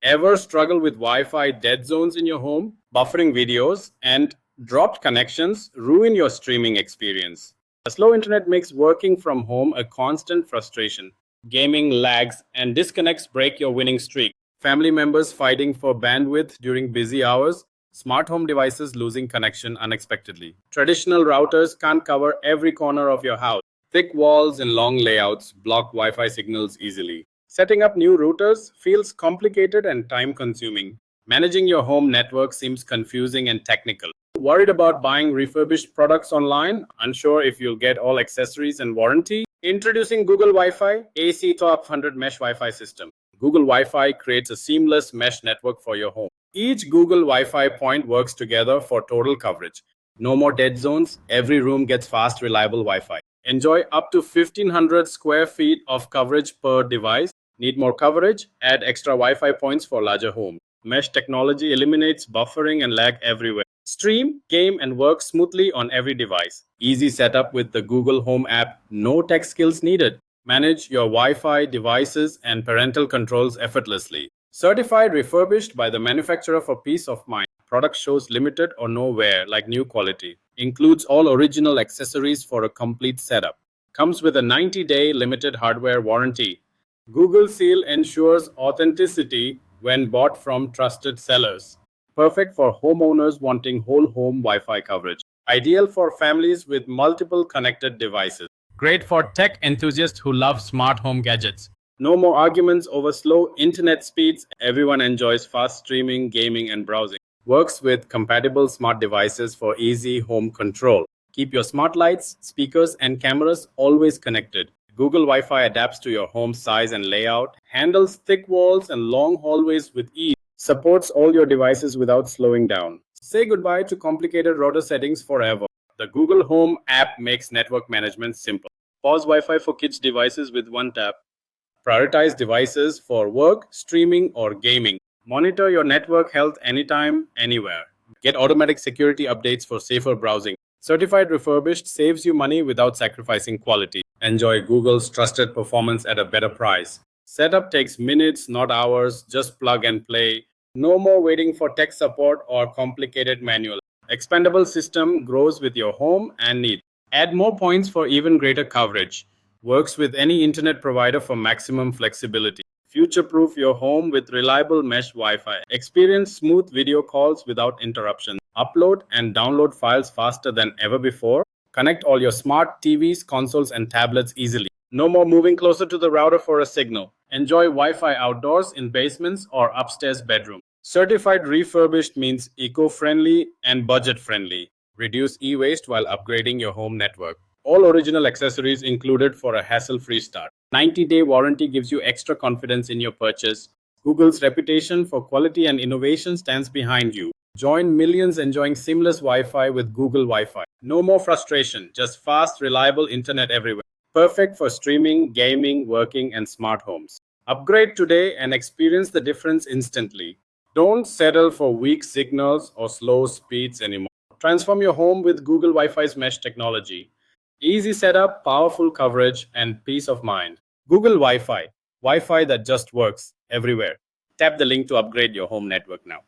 Ever struggle with Wi-Fi dead zones in your home? Buffering videos and dropped connections ruin your streaming experience. A slow internet makes working from home a constant frustration. Gaming lags and disconnects break your winning streak. Family members fighting for bandwidth during busy hours. Smart home devices losing connection unexpectedly. Traditional routers can't cover every corner of your house. Thick walls and long layouts block Wi-Fi signals easily. Setting up new routers feels complicated and time-consuming. Managing your home network seems confusing and technical. Worried about buying refurbished products online? Unsure if you'll get all accessories and warranty? Introducing Google Wi-Fi AC1200 Mesh Wi-Fi system. Google Wi-Fi creates a seamless mesh network for your home. Each Google Wi-Fi point works together for total coverage. No more dead zones. Every room gets fast, reliable Wi-Fi. Enjoy up to 1,500 square feet of coverage per device. Need more coverage? Add extra Wi-Fi points for larger homes. Mesh technology eliminates buffering and lag everywhere. Stream, game, and work smoothly on every device. Easy setup with the Google Home app. No tech skills needed. Manage your Wi-Fi devices and parental controls effortlessly. Certified refurbished by the manufacturer for peace of mind. Product shows limited or no wear, like new quality. Includes all original accessories for a complete setup. Comes with a 90-day limited hardware warranty. Google Seal ensures authenticity when bought from trusted sellers. Perfect for homeowners wanting whole home Wi-Fi coverage. Ideal for families with multiple connected devices. Great for tech enthusiasts who love smart home gadgets. No more arguments over slow internet speeds. Everyone enjoys fast streaming, gaming, and browsing. Works with compatible smart devices for easy home control. Keep your smart lights, speakers, and cameras always connected. Google Wi-Fi adapts to your home size and layout, handles thick walls and long hallways with ease, supports all your devices without slowing down. Say goodbye to complicated router settings forever. The Google Home app makes network management simple. Pause Wi-Fi for kids' devices with one tap. Prioritize devices for work, streaming, or gaming. Monitor your network health anytime, anywhere. Get automatic security updates for safer browsing. Certified refurbished saves you money without sacrificing quality. Enjoy Google's trusted performance at a better price. Setup takes minutes, not hours. Just plug and play. No more waiting for tech support or complicated manual. Expandable system grows with your home and needs. Add more points for even greater coverage. Works with any internet provider for maximum flexibility. Future-proof your home with reliable mesh Wi-Fi. Experience smooth video calls without interruption. Upload and download files faster than ever before. Connect all your smart TVs, consoles, and tablets easily. No more moving closer to the router for a signal. Enjoy Wi-Fi outdoors in basements or upstairs bedroom. Certified refurbished means eco-friendly and budget-friendly. Reduce e-waste while upgrading your home network. All original accessories included for a hassle-free start. 90-day warranty gives you extra confidence in your purchase. Google's reputation for quality and innovation stands behind you. Join millions enjoying seamless Wi-Fi with Google Wi-Fi. No more frustration, just fast, reliable internet everywhere. Perfect for streaming, gaming, working, and smart homes. Upgrade today and experience the difference instantly. Don't settle for weak signals or slow speeds anymore. Transform your home with Google Wi-Fi's mesh technology. Easy setup, powerful coverage, and peace of mind. Google Wi-Fi. Wi-Fi that just works everywhere. Tap the link to upgrade your home network now.